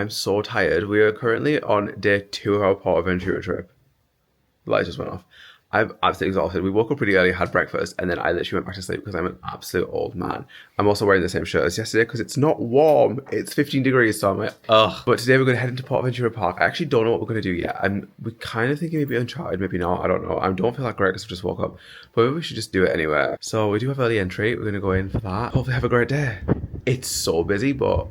I'm so tired. We are currently on day 2 of our Port Aventura trip. The light just went off. I'm absolutely exhausted. We woke up pretty early, had breakfast, and then I literally went back to sleep because I'm an absolute old man. I'm also wearing the same shirt as yesterday because it's not warm. It's 15 degrees, so I'm like, ugh. But today we're going to head into Port Aventura Park. I actually don't know what we're going to do yet. We're kind of thinking maybe Uncharted, maybe not. I don't know. I don't feel like great because we just woke up. But maybe we should just do it anywhere. So we do have early entry. We're going to go in for that. Hopefully have a great day. It's so busy, but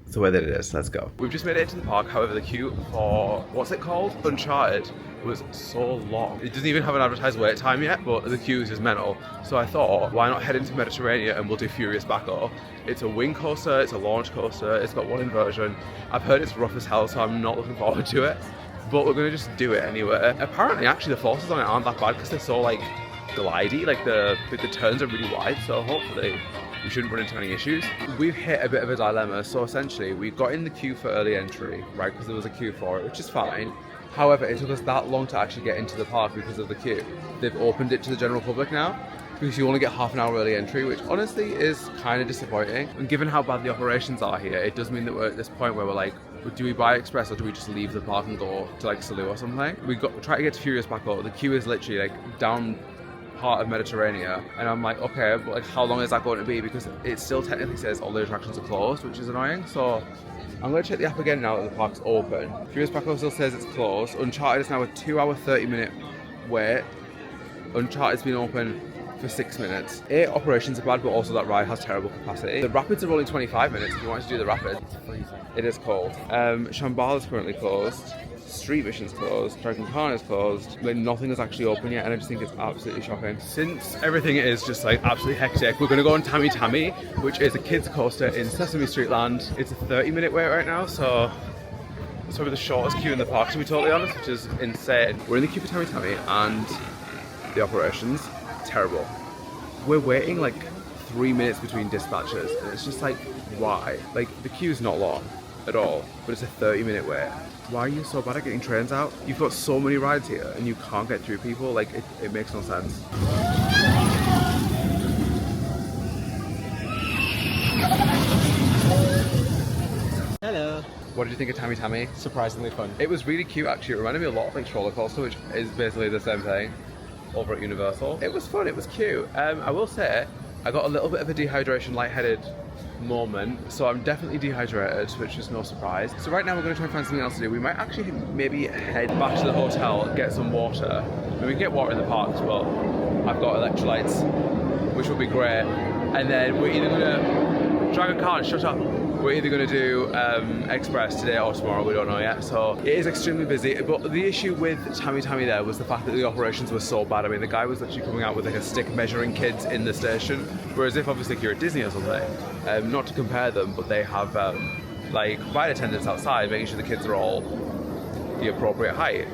it's the way that it is. Let's go. We've just made it into the park. However, the queue for, what's it called? Uncharted was so long. It doesn't even have an advertised wait time yet, but the queue is just mental. So I thought, why not head into Mediterranean and we'll do Furious Baco. It's a wing coaster, it's a launch coaster, it's got one inversion. I've heard it's rough as hell, so I'm not looking forward to it. But we're gonna just do it anyway. Apparently, actually, the forces on it aren't that bad because they're so like glidey, like the turns are really wide, so hopefully we shouldn't run into any issues. We've hit a bit of a dilemma, so essentially we got in the queue for early entry, right, because there was a queue for it, which is fine. However, it took us that long to actually get into the park because of the queue. They've opened it to the general public now, because you only get half an hour early entry, which honestly is kind of disappointing. And given how bad the operations are here, it does mean that we're at this point where we're like, do we buy express or do we just leave the park and go to like Salou or something? We try to get to Furious Baco. The queue is literally like down part of Mediterranean, and I'm like, okay, but like how long is that going to be? Because it still technically says all the attractions are closed, which is annoying. So I'm going to check the app again now that the park's open. Furious Baco still says it's closed. Uncharted is now a 2-hour 30-minute wait. Uncharted's been open for 6 minutes. Operations are bad, but also that ride has terrible capacity. The rapids are only 25 minutes if you want to do the rapids. It's freezing. It is cold. Shambhala is currently closed. Street Mission's closed, Dragon Khan is closed, but nothing is actually open yet, and I just think it's absolutely shocking. Since everything is just like absolutely hectic, we're going to go on Tammy Tammy, which is a kids coaster in Sesame Street Land. It's a 30-minute wait right now, so it's probably the shortest queue in the park, to be totally honest, which is insane. We're in the queue for Tammy Tammy, and the operations, terrible. We're waiting like 3 minutes between dispatches, and it's just like, why? Like, the queue's not long at all, but it's a 30-minute wait. Why are you so bad at getting trains out? You've got so many rides here and you can't get through people. Like, it makes no sense. Hello. What did you think of Tammy Tammy? Surprisingly fun. It was really cute actually. It reminded me a lot of like Roller Coaster, which is basically the same thing over at Universal. It was fun, it was cute. I will say, I got a little bit of a dehydration, lightheaded moment, so I'm definitely dehydrated, which is no surprise. So right now we're going to try and find something else to do. We might actually maybe head back to the hotel, get some water. I mean, we can get water in the parks, but I've got electrolytes, which will be great. And then we're either going to... Dragon Khan, shut up! We're either going to do Express today or tomorrow, we don't know yet. So it is extremely busy, but the issue with Tammy Tammy there was the fact that the operations were so bad. I mean, the guy was actually coming out with like a stick measuring kids in the station, whereas if obviously you're at Disney or something, not to compare them, but they have like ride attendants outside making sure the kids are all the appropriate height.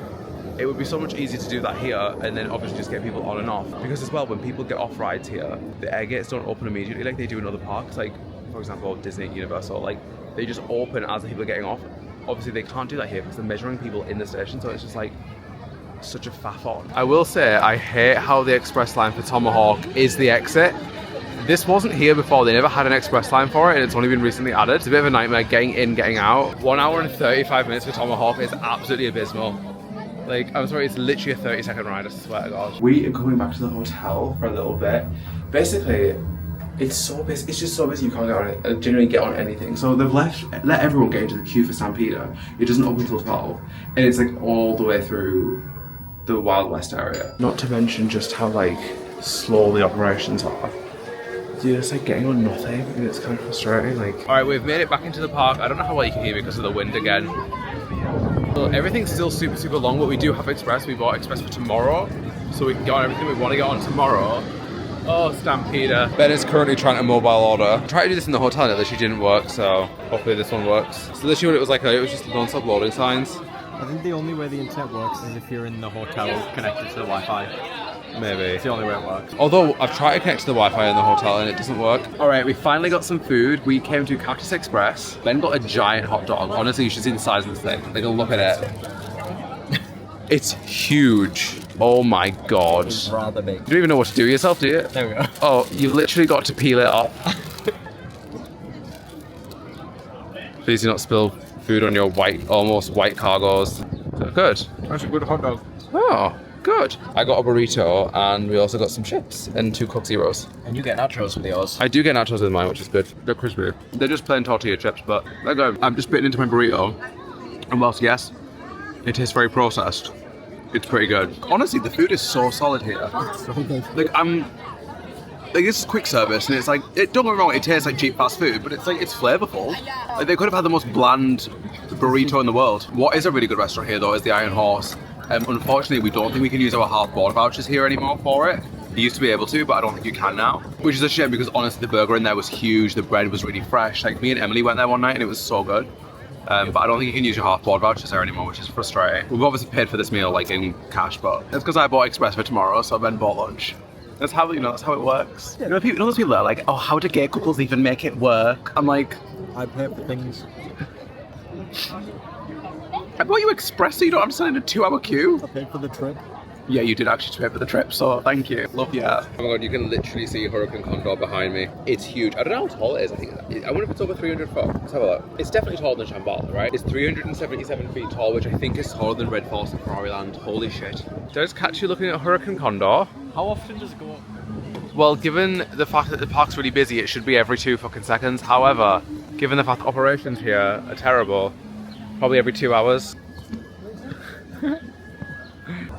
It would be so much easier to do that here and then obviously just get people on and off. Because as well, when people get off rides here, the air gates don't open immediately like they do in other parks. Like, for example, Disney, Universal, like they just open as the people are getting off. Obviously they can't do that here because they're measuring people in the station, so it's just like such a faff on. I will say I hate how the express line for Tomahawk is the exit. This wasn't here before, they never had an express line for it and it's only been recently added. It's a bit of a nightmare getting in, getting out. 1 hour and 35 minutes for Tomahawk is absolutely abysmal. Like, I'm sorry, it's literally a 30-second ride, I swear to God. We are coming back to the hotel for a little bit. Basically, it's so busy. It's just so busy you can't get on it, generally get on anything. So they've let everyone get into the queue for Stampeder. It doesn't open until 12, and it's like all the way through the Wild West area. Not to mention just how like slow the operations are. You're just like getting on nothing, and it's kind of frustrating. Like, all right, we've made it back into the park. I don't know how well you can hear me because of the wind again. So everything's still super long, but we do have Express. We bought Express for tomorrow, so we can get on everything we want to get on tomorrow. Oh, Stampeder. Ben is currently trying to mobile order. I tried to do this in the hotel and it literally didn't work, so hopefully this one works. So literally what it was like, it was just non-stop loading signs. I think the only way the internet works is if you're in the hotel connected to the Wi-Fi. Maybe. It's the only way it works. Although I've tried to connect to the Wi-Fi in the hotel and it doesn't work. Alright, we finally got some food. We came to Cactus Express. Ben got a giant hot dog. Honestly, you should see the size of this thing. Like, look at it. It's huge. Oh my God. It's rather big. You don't even know what to do yourself, do you? There we go. Oh, you've literally got to peel it off. Please do not spill food on your almost white cargos. So good. That's a good hot dog. Oh, good. I got a burrito and we also got some chips and 2 Coke Zeros. And you get nachos with yours. I do get nachos with mine, which is good. They're crispy. They're just plain tortilla chips, but they're good. I'm just bitten into my burrito. And whilst, yes, it tastes very processed, it's pretty good. Honestly, the food is so solid here. So good. Like this is quick service, and it's like, don't get me wrong, it tastes like cheap fast food, but it's flavourful. Like they could have had the most bland burrito in the world. What is a really good restaurant here though is the Iron Horse. Unfortunately, we don't think we can use our half board vouchers here anymore for it. You used to be able to, but I don't think you can now. Which is a shame because honestly, the burger in there was huge. The bread was really fresh. Like me and Emily went there one night and it was so good. But I don't think you can use your half board vouchers there anymore, which is frustrating. We've obviously paid for this meal like in cash, but it's because I bought express for tomorrow, so I then bought lunch. That's how that's how it works. You know, those people that are like, oh, how do gay couples even make it work? I'm like, I pay for things. I bought you express so you don't have to stand in a 2-hour queue. I paid for the trip. Yeah, you did actually pay for the trip, so thank you. Love you. Oh my god, you can literally see Hurricane Condor behind me. It's huge. I don't know how tall it is. I wonder if it's over 300 foot. Let's have a look. It's definitely taller than Shambhala, right? It's 377 feet tall, which I think is taller than Red Force and Ferrari Land. Holy shit. Did I just catch you looking at Hurricane Condor? How often does it go up? Well, given the fact that the park's really busy, it should be every 2 fucking seconds. However, given the fact that operations here are terrible, probably every 2 hours.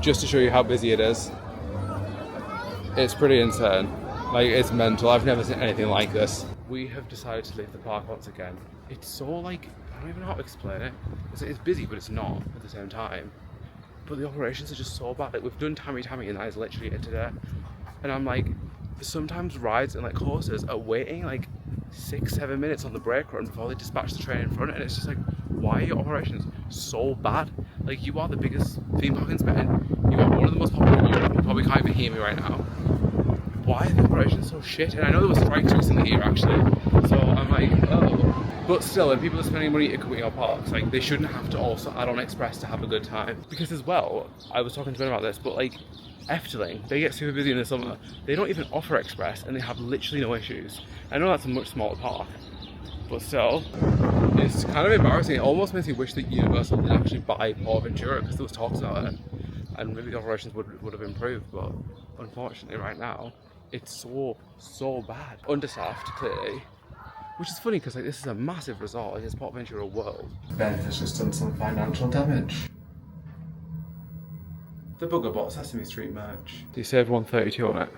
Just to show you how busy it is. It's pretty insane. Like, it's mental. I've never seen anything like this. We have decided to leave the park once again. It's so like, I don't even know how to explain it. It's busy, but it's not at the same time. But the operations are just so bad. Like, we've done Tammy Tammy and that is literally it today. And I'm like, sometimes rides and like horses are waiting like 6-7 minutes on the brake run before they dispatch the train in front, and it's just like, why are your operations so bad? Like, you are the biggest theme park in Spain, you are one of the most popular in Europe, you probably can't even hear me right now. Why are the operations so shit? And I know there were strikes recently here actually, so I'm like, oh. But still, when people are spending money at your parks, like, they shouldn't have to also add on express to have a good time. Because as well, I was talking to Ben about this, but like, Efteling, they get super busy in the summer. They don't even offer express and they have literally no issues. I know that's a much smaller park, but still, it's kind of embarrassing. It almost makes me wish that Universal did actually buy Port Aventura because there was talks about it and maybe the operations would have improved, but unfortunately right now, it's so bad. Understaffed, clearly. Which is funny because like, this is a massive resort, like, it's Port Aventura World. Ben has just done some financial damage. The Bugger bought Sesame Street merch. You saved 132 on it.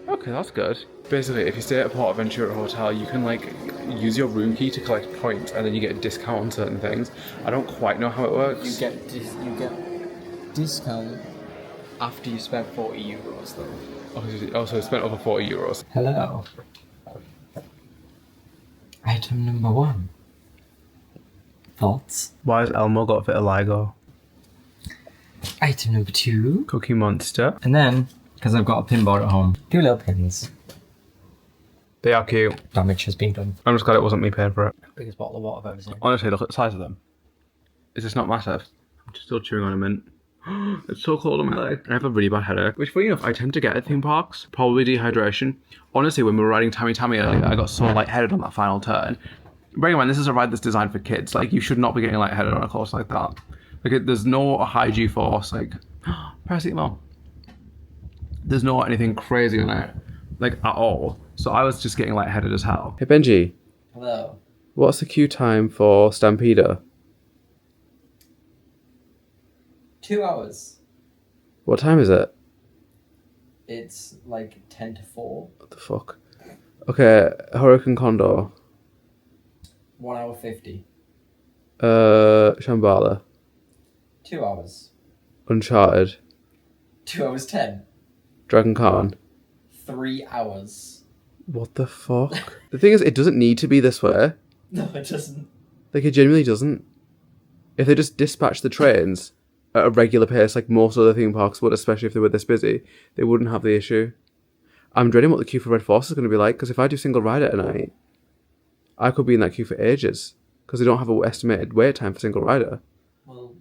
Okay, that's good. Basically, if you stay at a Port Aventura hotel, you can like use your room key to collect points, and then you get a discount on certain things. I don't quite know how it works. You get discount after you spend 40 euros though. Oh, so I spent over 40 euros. Hello. Item number 1. Thoughts? Why has Elmo got vitiligo? Item number 2. Cookie Monster. And then, because I've got a pinboard at home, 2 little pins. They are cute. Damage has been done. I'm just glad it wasn't me paying for it. Biggest bottle of water I've ever seen. Honestly, look at the size of them. Is this not massive? I'm still chewing on a mint. It's so cold on my leg. I have a really bad headache. Which, funny enough, I tend to get at theme parks. Probably dehydration. Honestly, when we were riding Tammy Tammy earlier, I got so lightheaded on that final turn. Bearing in mind, this is a ride that's designed for kids. Like, you should not be getting lightheaded on a course like that. Like, there's no high G-force, like, paracetamol. There's no anything crazy on it, like, at all. So I was just getting lightheaded as hell. Hey, Benji. Hello. What's the queue time for Stampeder? 2 hours. What time is it? It's like 10 to 4. What the fuck? Okay, Hurricane Condor. 1 hour 50. Shambhala. 2 hours. Uncharted. 2 hours 10. Dragon Khan. 3 hours. What the fuck? The thing is, it doesn't need to be this way. No, it doesn't. Like, it genuinely doesn't. If they just dispatch the trains at a regular pace, like most other theme parks would, especially if they were this busy, they wouldn't have the issue. I'm dreading what the queue for Red Force is going to be like, because if I do single rider at night, I could be in that queue for ages, because they don't have an estimated wait time for single rider. Well,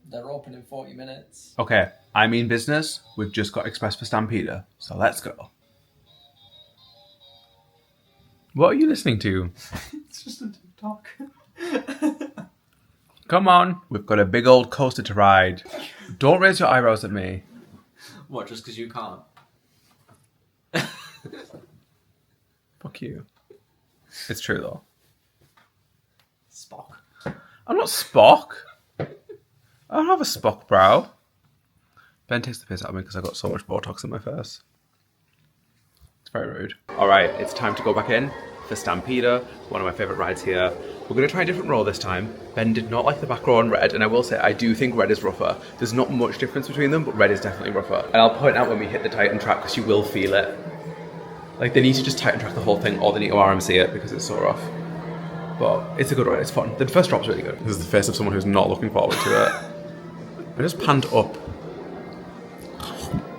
they're open in 40 minutes. Okay, I mean business. We've just got Express for Stampeder, so let's go. What are you listening to? It's just a TikTok. Come on. We've got a big old coaster to ride. Don't raise your eyebrows at me. What, just because you can't? Fuck you. It's true though. Spock. I'm not Spock. I don't have a Spock brow. Ben takes the piss out of me because I got so much Botox in my face. It's very rude. Alright, it's time to go back in for Stampeder, one of my favourite rides here. We're going to try a different row this time. Ben did not like the back row on red, and I will say I do think red is rougher. There's not much difference between them, but red is definitely rougher. And I'll point out when we hit the Titan track because you will feel it. Like, they need to just Titan track the whole thing, or they need to RMC it because it's so rough. But it's a good ride, it's fun. The first drop's really good. This is the face of someone who's not looking forward to it. I just panned up.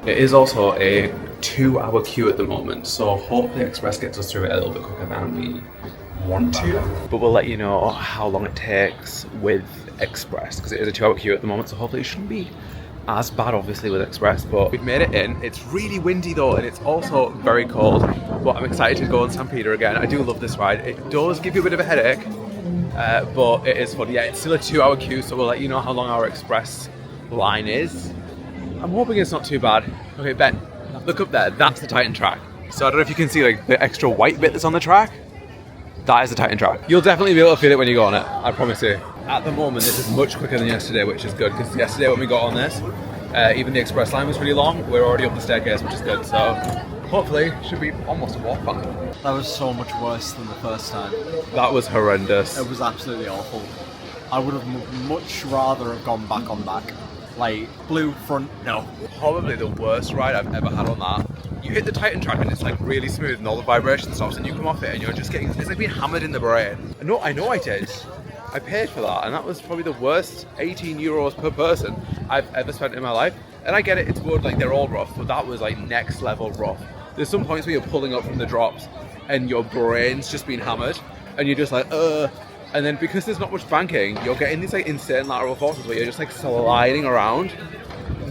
It is also a 2-hour queue at the moment, so hopefully Express gets us through it a little bit quicker than we want to. But we'll let you know how long it takes with Express, because it is a 2-hour queue at the moment, so hopefully it shouldn't be as bad obviously with Express, but we've made it in. It's really windy though, and it's also very cold, but I'm excited to go on Stampeder again. I do love this ride. It does give you a bit of a headache, but it is fun. Yeah, it's still a 2-hour queue, so we'll let you know how long our Express line is. I'm hoping it's not too bad. Okay, Ben, look up there. That's the Titan track. So I don't know if you can see like the extra white bit that's on the track. That is the Titan track. You'll definitely be able to feel it when you go on it, I promise you. At the moment, this is much quicker than yesterday, which is good, because yesterday when we got on this, even the express line was really long. We're already up the staircase, which is good, so hopefully should be almost a walk back. That was so much worse than the first time. That was horrendous. It was absolutely awful. I would have much rather have gone back on back. Like, blue front, no. Probably the worst ride I've ever had on that. You hit the Titan track and it's like really smooth and all the vibration stops, and you come off it and you're just getting, it's like being hammered in the brain. No, I know I did. I paid for that, and that was probably the worst 18 euros per person I've ever spent in my life. And I get it, it's good, like they're all rough, but that was like next level rough. There's some points where you're pulling up from the drops and your brain's just been hammered and you're just like, and then because there's not much banking, you're getting these like insane lateral forces where you're just like sliding around.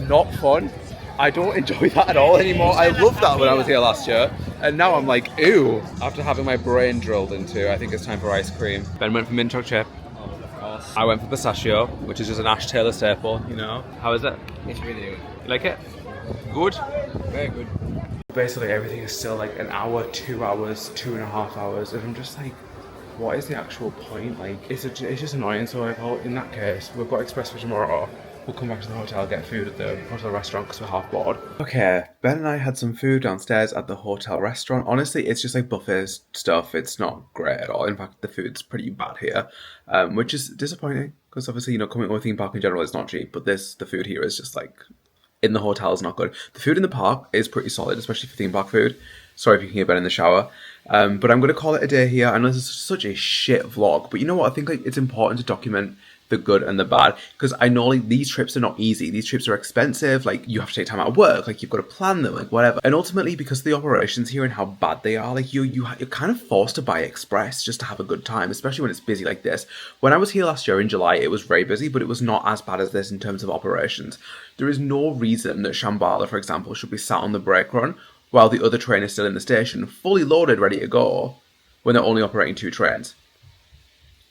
Not fun. I don't enjoy that at all anymore. I loved that when I was here last year, and now I'm like, ew, after having my brain drilled into. I think it's time for ice cream. Ben went for mint chocolate chip. Of course. I went for pistachio, which is just an Ash Taylor staple, you know. How is it? It's really good. You like it? Good? Very good. Basically everything is still like an hour, 2 hours, 2.5 hours, and I'm just like, what is the actual point? Like, it's just annoying. So I thought, in that case, we've got express for tomorrow. We'll come back to the hotel, get food at the hotel restaurant because we're half bored. Okay, Ben and I had some food downstairs at the hotel restaurant. Honestly, it's just like buffet stuff. It's not great at all. In fact, the food's pretty bad here, which is disappointing because obviously, you know, coming to a theme park in general is not cheap. But the food here is just like, in the hotel is not good. The food in the park is pretty solid, especially for theme park food. Sorry if you can hear Ben in the shower. But I'm going to call it a day here. I know this is such a shit vlog, but you know what? I think like it's important to document the good and the bad, because I know like these trips are not easy. These trips are expensive. Like, you have to take time out of work. Like, you've got to plan them, like whatever. And ultimately, because of the operations here and how bad they are, like you're kind of forced to buy express just to have a good time, especially when it's busy like this. When I was here last year in July, it was very busy, but it was not as bad as this in terms of operations. There is no reason that Shambhala, for example, should be sat on the brake run while the other train is still in the station, fully loaded, ready to go, when they're only operating 2 trains.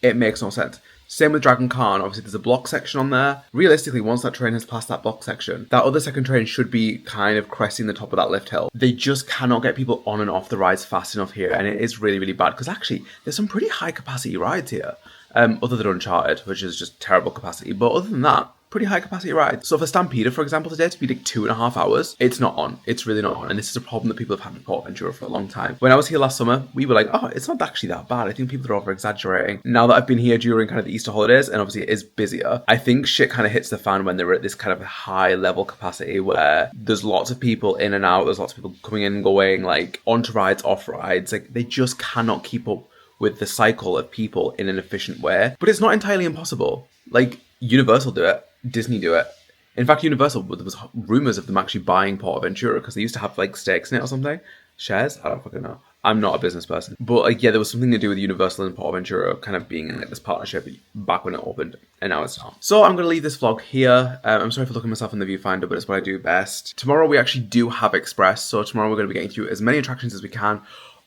It makes no sense. Same with Dragon Khan. Obviously, there's a block section on there. Realistically, once that train has passed that block section, that other second train should be kind of cresting the top of that lift hill. They just cannot get people on and off the rides fast enough here, and it is really, really bad, because actually, there's some pretty high capacity rides here, other than Uncharted, which is just terrible capacity. But other than that, pretty high capacity rides. So for Stampeder, for example, today, to be like 2.5 hours, it's not on. It's really not on. And this is a problem that people have had with Port Aventura for a long time. When I was here last summer, we were like, oh, it's not actually that bad. I think people are over exaggerating. Now that I've been here during kind of the Easter holidays, and obviously it is busier, I think shit kind of hits the fan when they're at this kind of high level capacity where there's lots of people in and out. There's lots of people coming in and going, like onto rides, off rides. Like, they just cannot keep up with the cycle of people in an efficient way. But it's not entirely impossible. Like, Universal do it. Disney do it. In fact, Universal, there was rumours of them actually buying Port Aventura because they used to have like stakes in it or something. Shares? I don't fucking know. I'm not a business person. But like, yeah, there was something to do with Universal and Port Aventura kind of being in like this partnership back when it opened, and now it's not. So I'm going to leave this vlog here. I'm sorry for looking myself in the viewfinder, but it's what I do best. Tomorrow we actually do have Express, so tomorrow we're going to be getting through as many attractions as we can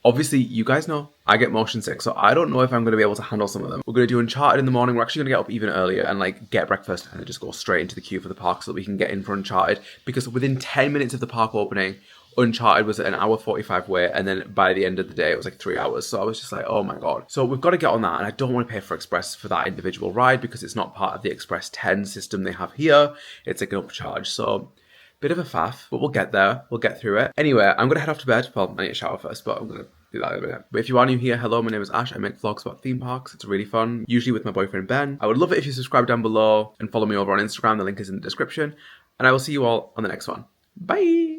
Obviously, you guys know I get motion sick, so I don't know if I'm going to be able to handle some of them. We're going to do Uncharted in the morning. We're actually going to get up even earlier and like get breakfast and then just go straight into the queue for the park so that we can get in for Uncharted. Because within 10 minutes of the park opening, Uncharted was an hour 45 wait, and then by the end of the day, it was like 3 hours. So I was just like, oh my God. So we've got to get on that, and I don't want to pay for Express for that individual ride because it's not part of the Express 10 system they have here. It's like an upcharge. So bit of a faff, but we'll get there. We'll get through it. Anyway, I'm going to head off to bed. Well, I need a shower first, but I'm going to do that in a minute. But if you are new here, hello, my name is Ash. I make vlogs about theme parks. It's really fun, usually with my boyfriend Ben. I would love it if you subscribe down below and follow me over on Instagram. The link is in the description. And I will see you all on the next one. Bye!